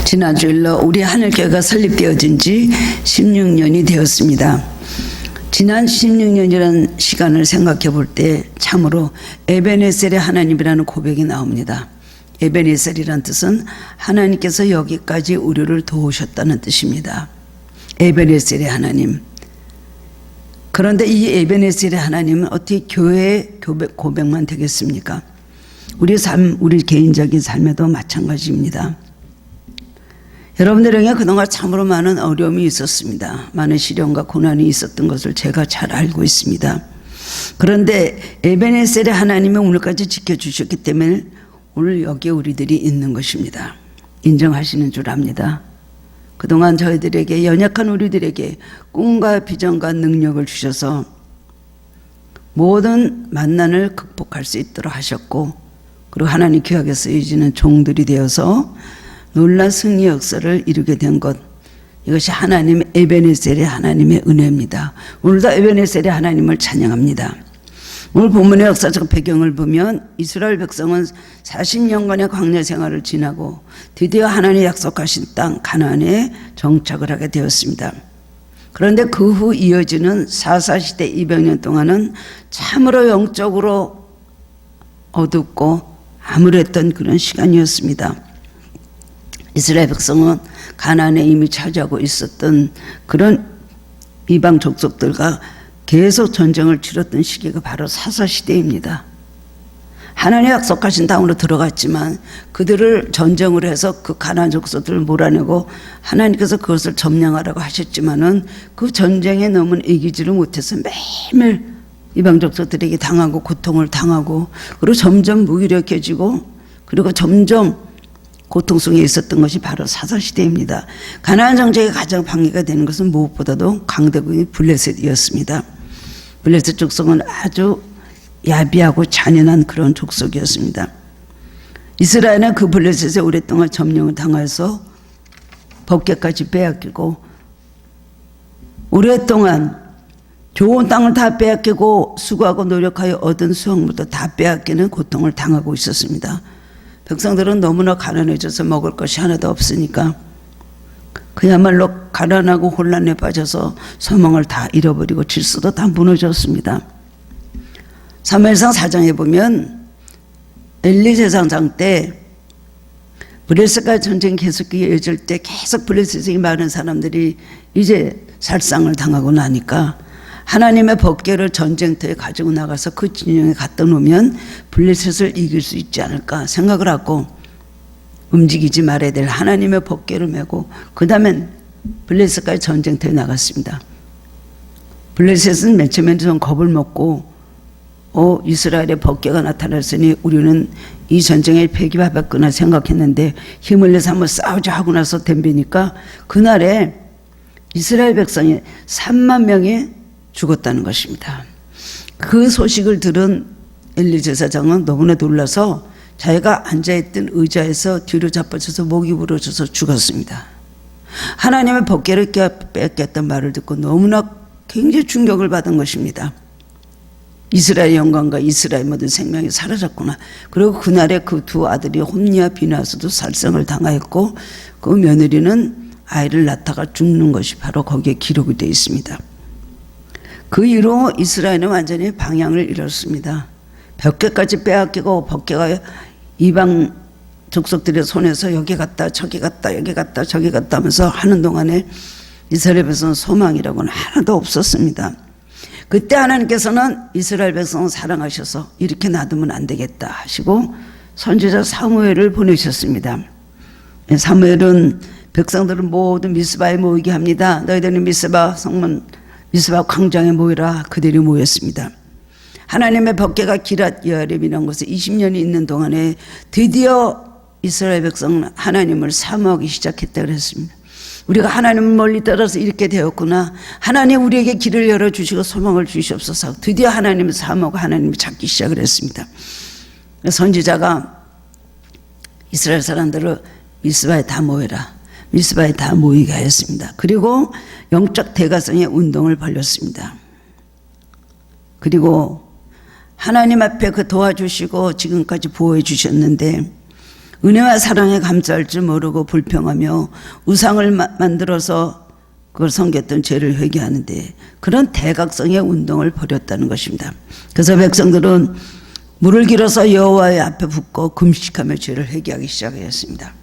지난 주일로 우리 하늘교회가 설립되어진 지 16년이 되었습니다. 지난 16년이라는 시간을 생각해 볼 때 참으로 에베네셀의 하나님이라는 고백이 나옵니다. 에베네셀이란 뜻은 하나님께서 여기까지 우리를 도우셨다는 뜻입니다. 에베네셀의 하나님. 그런데 이 에베네셀의 하나님은 어떻게 교회의 고백만 되겠습니까? 우리 삶, 우리 개인적인 삶에도 마찬가지입니다. 여러분들에게 그동안 참으로 많은 어려움이 있었습니다. 많은 시련과 고난이 있었던 것을 제가 잘 알고 있습니다. 그런데 에베네셀의 하나님이 오늘까지 지켜주셨기 때문에 오늘 여기에 우리들이 있는 것입니다. 인정하시는 줄 압니다. 그동안 저희들에게, 연약한 우리들에게 꿈과 비전과 능력을 주셔서 모든 만난을 극복할 수 있도록 하셨고, 그리고 하나님 귀하게 쓰여지는 종들이 되어서 놀라운 승리 역사를 이루게 된 것, 이것이 하나님 에베네셀의 하나님의 은혜입니다. 오늘도 에베네셀의 하나님을 찬양합니다. 오늘 본문의 역사적 배경을 보면 이스라엘 백성은 40년간의 광야 생활을 지나고 드디어 하나님이 약속하신 땅 가나안에 정착을 하게 되었습니다. 그런데 그 후 이어지는 사사시대 200년 동안은 참으로 영적으로 어둡고 암울했던 그런 시간이었습니다. 이스라엘 백성은 가나안에 이미 차지하고 있었던 그런 이방 족속들과 계속 전쟁을 치렀던 시기가 바로 사사시대입니다. 하나님 약속하신 땅으로 들어갔지만 그들을 전쟁을 해서 그 가나안 족속들을 몰아내고 하나님께서 그것을 점령하라고 하셨지만은 그 전쟁에 너무 이기지를 못해서 매일매일 이방 족속들에게 당하고 고통을 당하고, 그리고 점점 무기력해지고, 그리고 점점 고통 속에 있었던 것이 바로 사사시대입니다. 가나안 정착에 가장 방해가 되는 것은 무엇보다도 강대국이 블레셋이었습니다. 블레셋 족속은 아주 야비하고 잔인한 그런 족속이었습니다. 이스라엘은 그 블레셋에 오랫동안 점령을 당해서 법궤까지 빼앗기고, 오랫동안 좋은 땅을 다 빼앗기고 수고하고 노력하여 얻은 수확물도 다 빼앗기는 고통을 당하고 있었습니다. 백성들은 너무나 가난해져서 먹을 것이 하나도 없으니까 그야말로 가난하고 혼란에 빠져서 소망을 다 잃어버리고 질서도 다 무너졌습니다. 사무엘상 4장에 보면 엘리 제사장 때 블레셋과 전쟁이 계속 이어질 때 계속 블레셋이 많은 사람들이 이제 살상을 당하고 나니까 하나님의 법궤를 전쟁터에 가지고 나가서 그 진영에 갖다 놓으면 블레셋을 이길 수 있지 않을까 생각을 하고 움직이지 말아야 될 하나님의 법궤를 메고 그 다음엔 블레셋까지 전쟁터에 나갔습니다. 블레셋은 맨 처음에는 좀 겁을 먹고 이스라엘의 법궤가 나타났으니 우리는 이 전쟁에 패기받았구나 생각했는데 힘을 내서 한번 싸우자 하고 나서 덤비니까 그날에 이스라엘 백성이 3만 명이 죽었다는 것입니다. 그 소식을 들은 엘리 제사장은 너무나 놀라서 자기가 앉아있던 의자에서 뒤로 자빠져서 목이 부러져서 죽었습니다. 하나님의 법궤를 뺏겼던 말을 듣고 너무나 굉장히 충격을 받은 것입니다. 이스라엘 영광과 이스라엘 모든 생명이 사라졌구나. 그리고 그날에 그 두 아들이 홈니와 비나스도 살상을 당하였고 그 며느리는 아이를 낳다가 죽는 것이 바로 거기에 기록이 되어 있습니다. 그 이후로 이스라엘은 완전히 방향을 잃었습니다. 벽궤까지 빼앗기고 법궤가 이방 족속들의 손에서 여기 갔다 저기 갔다 여기 갔다 저기 갔다 하면서 하는 동안에 이스라엘 백성은 소망이라고는 하나도 없었습니다. 그때 하나님께서는 이스라엘 백성을 사랑하셔서 이렇게 놔두면 안 되겠다 하시고 선지자 사무엘을 보내셨습니다. 사무엘은 백성들을 모두 미스바에 모이게 합니다. 너희들은 미스바 성문 미스바 광장에 모이라. 그들이 모였습니다. 하나님의 법궤가 기랏 여아림이라는 곳에 20년이 있는 동안에 드디어 이스라엘 백성은 하나님을 사모하기 시작했다 그랬습니다. 우리가 하나님을 멀리 떨어서 이렇게 되었구나. 하나님 우리에게 길을 열어주시고 소망을 주시옵소서. 드디어 하나님을 사모하고 하나님을 찾기 시작을 했습니다. 선지자가 이스라엘 사람들을 미스바에 다 모여라. 미스바에 다 모이게 하였습니다. 그리고 영적 대가성의 운동을 벌였습니다. 그리고 하나님 앞에 그 도와주시고 지금까지 보호해 주셨는데 은혜와 사랑에 감사할 줄 모르고 불평하며 우상을 만들어서 그걸 섬겼던 죄를 회개하는데 그런 대각성의 운동을 벌였다는 것입니다. 그래서 백성들은 물을 길어서 여호와의 앞에 붓고 금식하며 죄를 회개하기 시작하였습니다.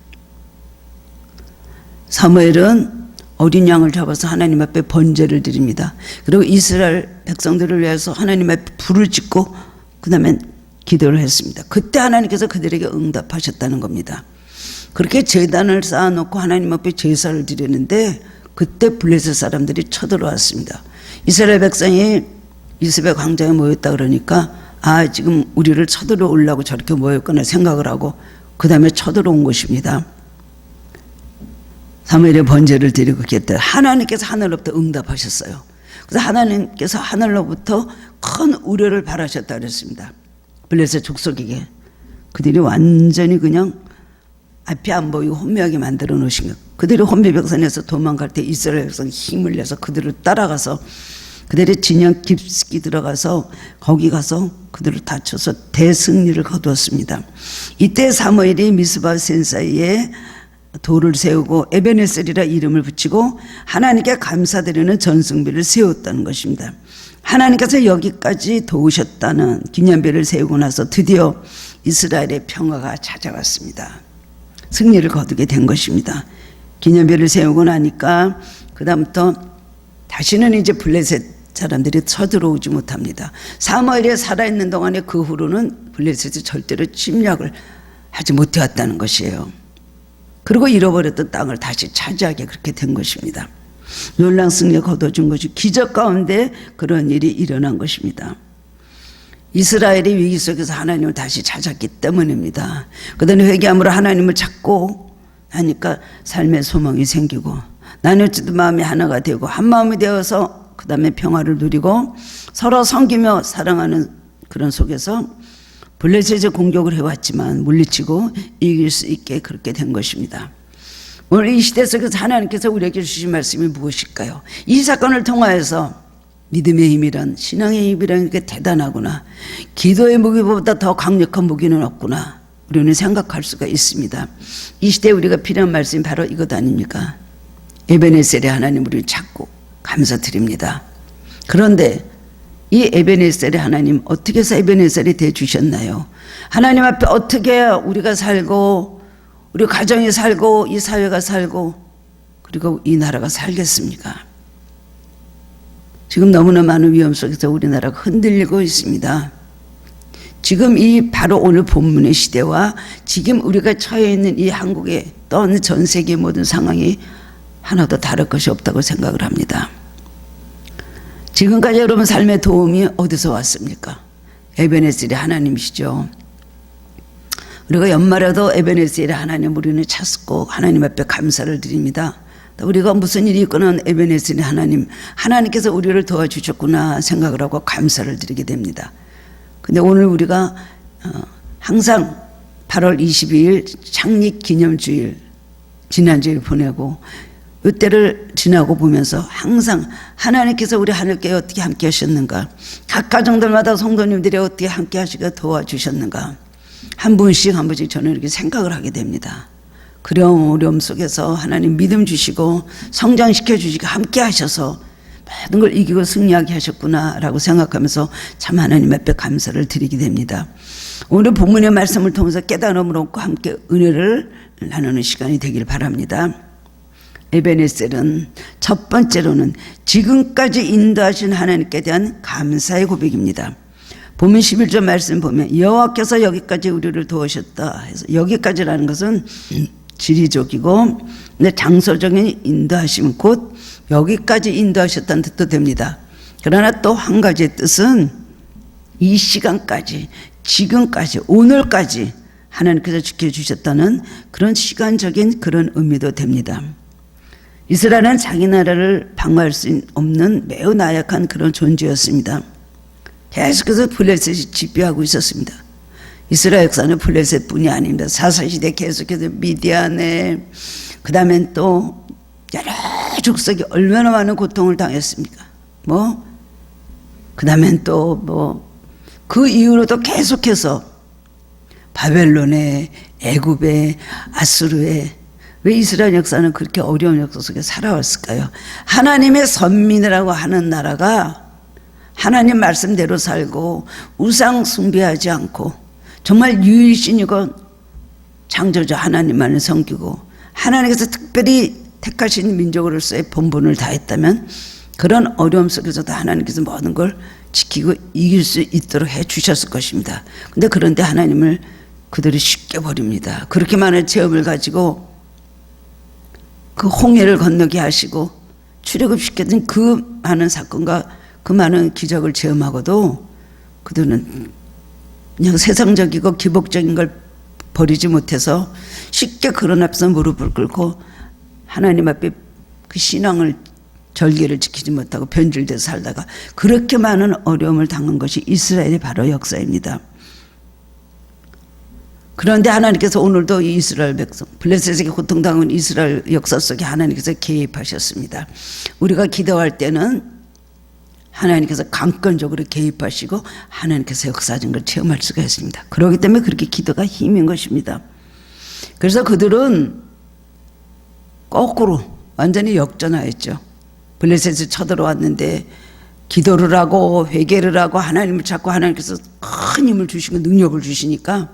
사무엘은 어린 양을 잡아서 하나님 앞에 번제를 드립니다. 그리고 이스라엘 백성들을 위해서 하나님 앞에 불을 짓고 그 다음에 기도를 했습니다. 그때 하나님께서 그들에게 응답하셨다는 겁니다. 그렇게 제단을 쌓아놓고 하나님 앞에 제사를 드리는데 그때 블레셋 사람들이 쳐들어왔습니다. 이스라엘 백성이 이스벨 광장에 모였다 그러니까 지금 우리를 쳐들어오려고 저렇게 모였구나 생각을 하고 그 다음에 쳐들어온 것입니다. 사무엘의 번제를 드리고 그때 하나님께서 하늘로부터 응답하셨어요. 그래서 하나님께서 하늘로부터 큰 우려를 바라셨다 그랬습니다. 블레셋 족속에게. 그들이 완전히 그냥 앞이 안 보이고 혼미하게 만들어 놓으신 것. 그들이 혼미백산에서 도망갈 때 이스라엘 백성이 힘을 내서 그들을 따라가서 그들의 진영 깊숙이 들어가서 거기 가서 그들을 다쳐서 대승리를 거두었습니다. 이때 사무엘이 미스바 센 사이에 돌을 세우고 에베네셀이라 이름을 붙이고 하나님께 감사드리는 전승비를 세웠다는 것입니다. 하나님께서 여기까지 도우셨다는 기념비를 세우고 나서 드디어 이스라엘의 평화가 찾아왔습니다. 승리를 거두게 된 것입니다. 기념비를 세우고 나니까 그 다음부터 다시는 이제 블레셋 사람들이 쳐들어오지 못합니다. 사무엘이 살아있는 동안에 그 후로는 블레셋이 절대로 침략을 하지 못해왔다는 것이에요. 그리고 잃어버렸던 땅을 다시 차지하게 그렇게 된 것입니다. 놀라운 승리를 거둬준 것이 기적 가운데 그런 일이 일어난 것입니다. 이스라엘이 위기 속에서 하나님을 다시 찾았기 때문입니다. 그들은 회개함으로 하나님을 찾고 하니까 삶의 소망이 생기고 나누어지던 마음이 하나가 되고 한 마음이 되어서 그 다음에 평화를 누리고 서로 섬기며 사랑하는 그런 속에서 블레셋의 공격을 해왔지만 물리치고 이길 수 있게 그렇게 된 것입니다. 오늘 이 시대 속에서 하나님께서 우리에게 주신 말씀이 무엇일까요? 이 사건을 통하여서 믿음의 힘이란 신앙의 힘이란 게 대단하구나. 기도의 무기보다 더 강력한 무기는 없구나. 우리는 생각할 수가 있습니다. 이 시대에 우리가 필요한 말씀이 바로 이것 아닙니까? 에베네셀의 하나님 우리를 찾고 감사드립니다. 그런데 이 에베네셀의 하나님 어떻게 해서 에베네셀이 되어주셨나요? 하나님 앞에 어떻게 우리가 살고 우리 가정이 살고 이 사회가 살고 그리고 이 나라가 살겠습니까? 지금 너무나 많은 위험 속에서 우리나라가 흔들리고 있습니다. 지금 이 바로 오늘 본문의 시대와 지금 우리가 처해 있는 이 한국의 또는 전 세계의 모든 상황이 하나도 다를 것이 없다고 생각을 합니다. 지금까지 여러분 삶의 도움이 어디서 왔습니까? 에베네셀의 하나님이시죠. 우리가 연말에도 에베네셀의 하나님 우리는 찾고 하나님 앞에 감사를 드립니다. 우리가 무슨 일이 있거나 에베네셀의 하나님, 하나님께서 우리를 도와주셨구나 생각을 하고 감사를 드리게 됩니다. 근데 오늘 우리가 항상 8월 22일 창립기념주일 지난주일 보내고 이때를 지나고 보면서 항상 하나님께서 우리 하늘교회 어떻게 함께 하셨는가, 각 가정들마다 성도님들이 어떻게 함께 하시고 도와주셨는가 한 분씩 한 분씩 저는 이렇게 생각을 하게 됩니다. 어려움 속에서 하나님 믿음 주시고 성장시켜 주시고 함께 하셔서 모든 걸 이기고 승리하게 하셨구나라고 생각하면서 참 하나님 앞에 감사를 드리게 됩니다. 오늘 본문의 말씀을 통해서 깨달음을 얻고 함께 은혜를 나누는 시간이 되길 바랍니다. 에베네셀은 첫 번째로는 지금까지 인도하신 하나님께 대한 감사의 고백입니다. 본문 11절 말씀 보면 여호와께서 여기까지 우리를 도우셨다 해서 여기까지라는 것은 지리적이고 장소적인 인도하심 곧 여기까지 인도하셨다는 뜻도 됩니다. 그러나 또 한 가지의 뜻은 이 시간까지 지금까지 오늘까지 하나님께서 지켜주셨다는 그런 시간적인 그런 의미도 됩니다. 이스라엘은 자기 나라를 방어할 수 없는 매우 나약한 그런 존재였습니다. 계속해서 블레셋이 지배하고 있었습니다. 이스라엘 역사는 블레셋뿐이 아닙니다. 사사시대 계속해서 미디안에 그 다음엔 또 여러 족속이 얼마나 많은 고통을 당했습니까? 그 다음엔 또 그 이후로도 계속해서 바벨론에 애굽에, 아수르에, 왜 이스라엘 역사는 그렇게 어려운 역사 속에 살아왔을까요? 하나님의 선민이라고 하는 나라가 하나님 말씀대로 살고 우상 숭배하지 않고 정말 유일신이고 창조주 하나님만을 섬기고 하나님께서 특별히 택하신 민족으로서의 본분을 다했다면 그런 어려움 속에서도 하나님께서 모든 걸 지키고 이길 수 있도록 해 주셨을 것입니다. 그런데 하나님을 그들이 쉽게 버립니다. 그렇게 많은 체험을 가지고 그 홍해를 건너게 하시고 출애굽시켰던 그 많은 사건과 그 많은 기적을 체험하고도 그들은 그냥 세상적이고 기복적인 걸 버리지 못해서 쉽게 그런 앞서 무릎을 꿇고 하나님 앞에 그 신앙을 절개를 지키지 못하고 변질돼서 살다가 그렇게 많은 어려움을 당한 것이 이스라엘의 바로 역사입니다. 그런데 하나님께서 오늘도 이 이스라엘 백성, 블레셋에게 고통당한 이스라엘 역사 속에 하나님께서 개입하셨습니다. 우리가 기도할 때는 하나님께서 강권적으로 개입하시고 하나님께서 역사하신 걸 체험할 수가 있습니다. 그렇기 때문에 그렇게 기도가 힘인 것입니다. 그래서 그들은 거꾸로 완전히 역전하였죠. 블레셋에 쳐들어왔는데 기도를 하고 회개를 하고 하나님을 찾고 하나님께서 큰 힘을 주시고 능력을 주시니까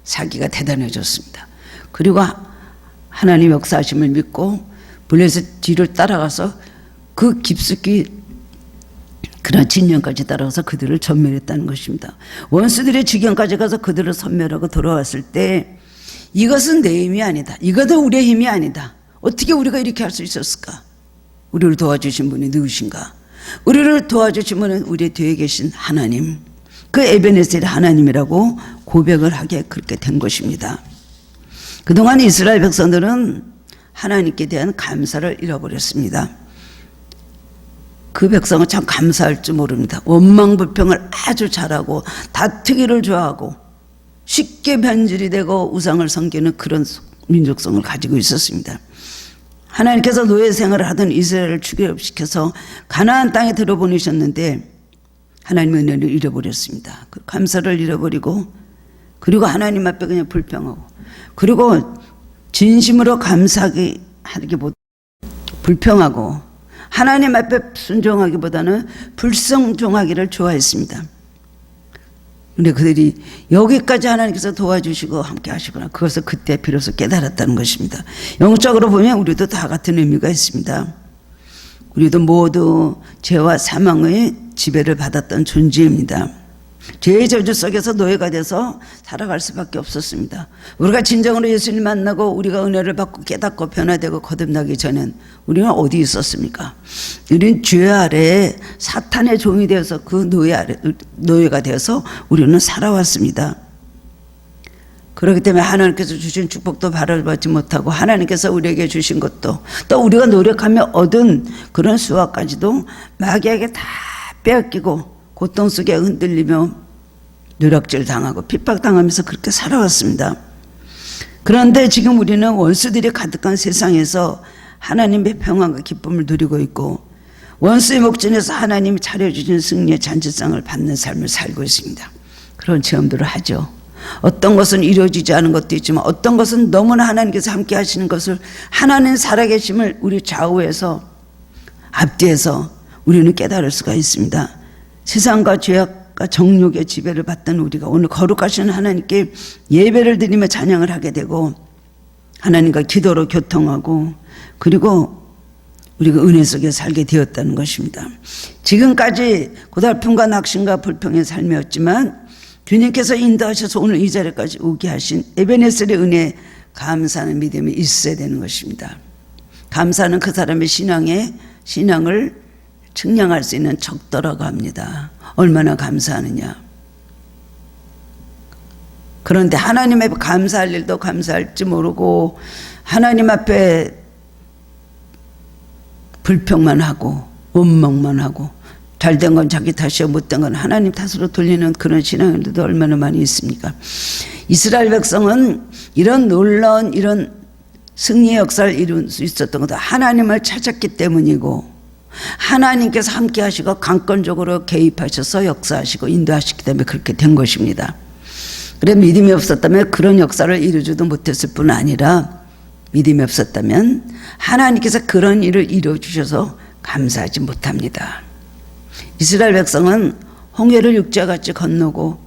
사기가 대단해졌습니다. 그리고 하나님 역사하심을 믿고 블레셋 뒤를 따라가서 그 깊숙이 그런 진영까지 따라가서 그들을 전멸했다는 것입니다. 원수들의 지경까지 가서 그들을 섬멸하고 돌아왔을 때 이것은 내 힘이 아니다. 이것도 우리의 힘이 아니다. 어떻게 우리가 이렇게 할 수 있었을까? 우리를 도와주신 분이 누구신가? 우리를 도와주신 분은 우리 뒤에 계신 하나님, 그 에베네셀의 하나님이라고 고백을 하게 그렇게 된 것입니다. 그동안 이스라엘 백성들은 하나님께 대한 감사를 잃어버렸습니다. 그 백성은 참 감사할 줄 모릅니다. 원망불평을 아주 잘하고 다투기를 좋아하고 쉽게 변질이 되고 우상을 섬기는 그런 민족성을 가지고 있었습니다. 하나님께서 노예 생활을 하던 이스라엘을 출애굽시켜서 가나안 땅에 들어보내셨는데 하나님의 은혜를 잃어버렸습니다. 그 감사를 잃어버리고 그리고 하나님 앞에 그냥 불평하고 그리고 진심으로 감사하기 하기보다 불평하고 하나님 앞에 순종하기보다는 불순종하기를 좋아했습니다. 그런데 그들이 여기까지 하나님께서 도와주시고 함께 하시구나. 그것을 그때 비로소 깨달았다는 것입니다. 영적으로 보면 우리도 다 같은 의미가 있습니다. 우리도 모두 죄와 사망의 지배를 받았던 존재입니다. 죄의 저주 속에서 노예가 돼서 살아갈 수밖에 없었습니다. 우리가 진정으로 예수님 만나고 우리가 은혜를 받고 깨닫고 변화되고 거듭나기 전엔 우리는 어디 있었습니까? 우리는 죄 아래에 사탄의 종이 되어서 그 노예가 되어서 우리는 살아왔습니다. 그렇기 때문에 하나님께서 주신 축복도 바라보지 못하고 하나님께서 우리에게 주신 것도 또 우리가 노력하며 얻은 그런 수확까지도 마귀에게 다 빼앗기고 고통 속에 흔들리며 누락질 당하고 핍박당하면서 그렇게 살아왔습니다. 그런데 지금 우리는 원수들이 가득한 세상에서 하나님의 평안과 기쁨을 누리고 있고 원수의 목전에서 하나님이 차려주신 승리의 잔치상을 받는 삶을 살고 있습니다. 그런 체험들을 하죠. 어떤 것은 이루어지지 않은 것도 있지만 어떤 것은 너무나 하나님께서 함께 하시는 것을 하나님 살아계심을 우리 좌우에서 앞뒤에서 우리는 깨달을 수가 있습니다. 세상과 죄악과 정욕의 지배를 받던 우리가 오늘 거룩하신 하나님께 예배를 드리며 찬양을 하게 되고 하나님과 기도로 교통하고 그리고 우리가 은혜 속에 살게 되었다는 것입니다. 지금까지 고달픔과 낙심과 불평의 삶이었지만 주님께서 인도하셔서 오늘 이 자리까지 오게 하신 에베네셀의 은혜에 감사하는 믿음이 있어야 되는 것입니다. 감사는 그 사람의 신앙을 측량할 수 있는 척도라고 합니다. 얼마나 감사하느냐. 그런데 하나님 앞에 감사할 일도 감사할지 모르고 하나님 앞에 불평만 하고 원망만 하고 잘된 건 자기 탓이요 못된 건 하나님 탓으로 돌리는 그런 신앙들도 얼마나 많이 있습니까? 이스라엘 백성은 이런 놀라운 이런 승리의 역사를 이룰 수 있었던 것도 하나님을 찾았기 때문이고 하나님께서 함께 하시고 강권적으로 개입하셔서 역사하시고 인도하시기 때문에 그렇게 된 것입니다. 그래 믿음이 없었다면 그런 역사를 이루지도 못했을 뿐 아니라 믿음이 없었다면 하나님께서 그런 일을 이루어주셔서 감사하지 못합니다. 이스라엘 백성은 홍해를 육지와 같이 건너고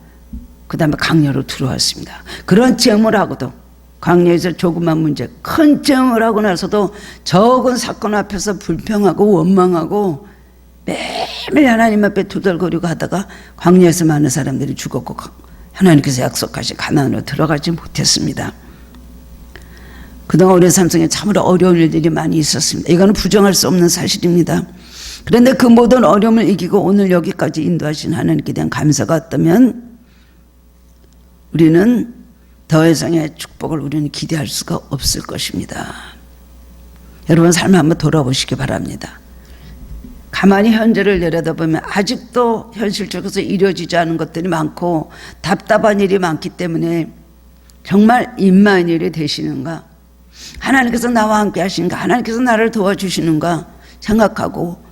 그 다음에 강야로 들어왔습니다. 그런 체험을 하고도 광야에서 조그만 문제 큰 체험을 하고 나서도 적은 사건 앞에서 불평하고 원망하고 매일 하나님 앞에 투덜거리고 하다가 광야에서 많은 사람들이 죽었고 하나님께서 약속하신 가나안으로 들어가지 못했습니다. 그동안 우리 삶 속에 참으로 어려운 일들이 많이 있었습니다. 이거는 부정할 수 없는 사실입니다. 그런데 그 모든 어려움을 이기고 오늘 여기까지 인도하신 하나님께 대한 감사가 없다면 우리는 더 이상의 축복을 우리는 기대할 수가 없을 것입니다. 여러분 삶을 한번 돌아보시기 바랍니다. 가만히 현재를 내려다보면 아직도 현실적으로 이루어지지 않은 것들이 많고 답답한 일이 많기 때문에 정말 임마누엘이 되시는가, 하나님께서 나와 함께 하시는가, 하나님께서 나를 도와주시는가 생각하고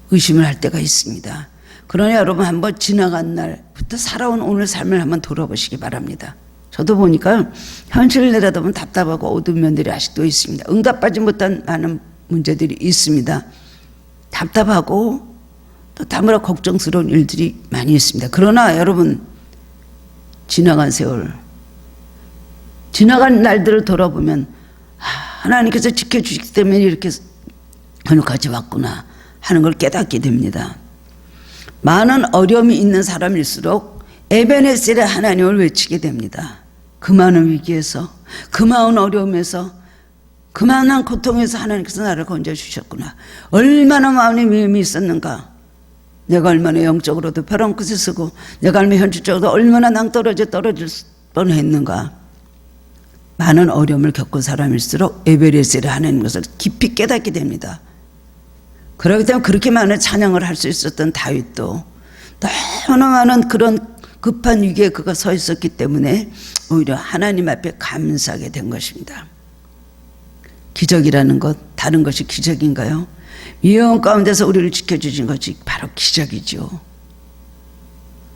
의심을 할 때가 있습니다. 그러나 여러분 한번 지나간 날부터 살아온 오늘 삶을 한번 돌아보시기 바랍니다. 저도 보니까 현실을 내려다보면 답답하고 어두운 면들이 아직도 있습니다. 응답하지 못한 많은 문제들이 있습니다. 답답하고 또 다무라 걱정스러운 일들이 많이 있습니다. 그러나 여러분 지나간 세월, 지나간 날들을 돌아보면 하나님께서 지켜주시기 때문에 이렇게 현역까지 왔구나 하는 걸 깨닫게 됩니다. 많은 어려움이 있는 사람일수록 에베네셀의 하나님을 외치게 됩니다. 그 많은 위기에서, 그 많은 어려움에서, 그 많은 고통에서 하나님께서 나를 건져주셨구나. 얼마나 마음의 위험이 있었는가. 내가 얼마나 영적으로도 벼랑 끝에 서고 내가 얼마나 현실적으로도 얼마나 낭떠러져 떨어질 뻔했는가. 많은 어려움을 겪은 사람일수록 에베네셀의 하나님 것을 깊이 깨닫게 됩니다. 그렇기 때문에 그렇게 많은 찬양을 할 수 있었던 다윗도 너무나 많은 그런 급한 위기에 그가 서 있었기 때문에 오히려 하나님 앞에 감사하게 된 것입니다. 기적이라는 것, 다른 것이 기적인가요? 위험 가운데서 우리를 지켜주신 것이 바로 기적이죠.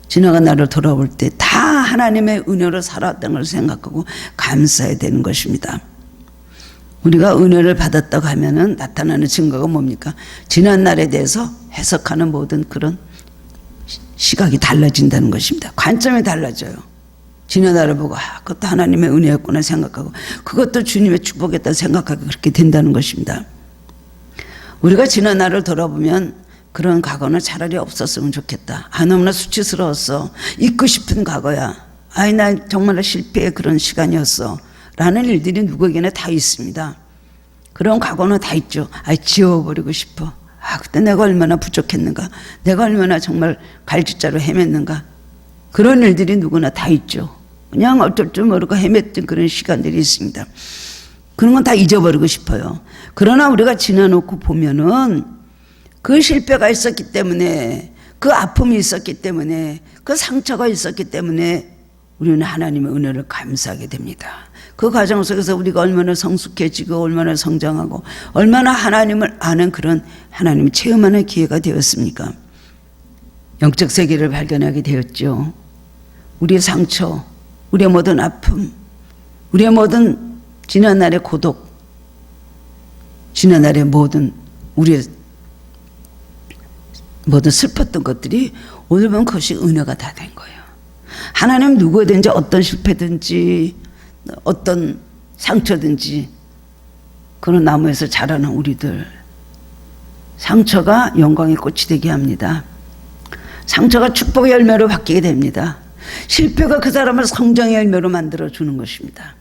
지나간 날을 돌아볼 때 다 하나님의 은혜로 살아왔다는 걸 생각하고 감사해야 되는 것입니다. 우리가 은혜를 받았다고 하면은 나타나는 증거가 뭡니까? 지난 날에 대해서 해석하는 모든 그런 시각이 달라진다는 것입니다. 관점이 달라져요. 지난 날을 보고 그것도 하나님의 은혜였구나 생각하고 그것도 주님의 축복이었다 생각하고 그렇게 된다는 것입니다. 우리가 지난 날을 돌아보면 그런 과거는 차라리 없었으면 좋겠다. 너무나 수치스러웠어. 잊고 싶은 과거야. 나 정말 실패의 그런 시간이었어. 라는 일들이 누구에게나 다 있습니다. 그런 과거는 다 있죠. 지워버리고 싶어. 그때 내가 얼마나 부족했는가. 내가 얼마나 정말 갈짓자로 헤맸는가. 그런 일들이 누구나 다 있죠. 그냥 어쩔 줄 모르고 헤맸던 그런 시간들이 있습니다. 그런 건 다 잊어버리고 싶어요. 그러나 우리가 지나놓고 보면은 그 실패가 있었기 때문에, 그 아픔이 있었기 때문에, 그 상처가 있었기 때문에 우리는 하나님의 은혜를 감사하게 됩니다. 그 과정 속에서 우리가 얼마나 성숙해지고 얼마나 성장하고 얼마나 하나님을 아는 그런 하나님을 체험하는 기회가 되었습니까? 영적 세계를 발견하게 되었죠. 우리의 상처, 우리의 모든 아픔, 우리의 모든 지난날의 고독, 지난날의 모든 우리의 모든 슬펐던 것들이 오늘 보면 그것이 은혜가 다 된 거예요. 하나님 누구든지 어떤 실패든지 어떤 상처든지 그런 나무에서 자라는 우리들, 상처가 영광의 꽃이 되게 합니다. 상처가 축복의 열매로 바뀌게 됩니다. 실패가 그 사람을 성장의 열매로 만들어주는 것입니다.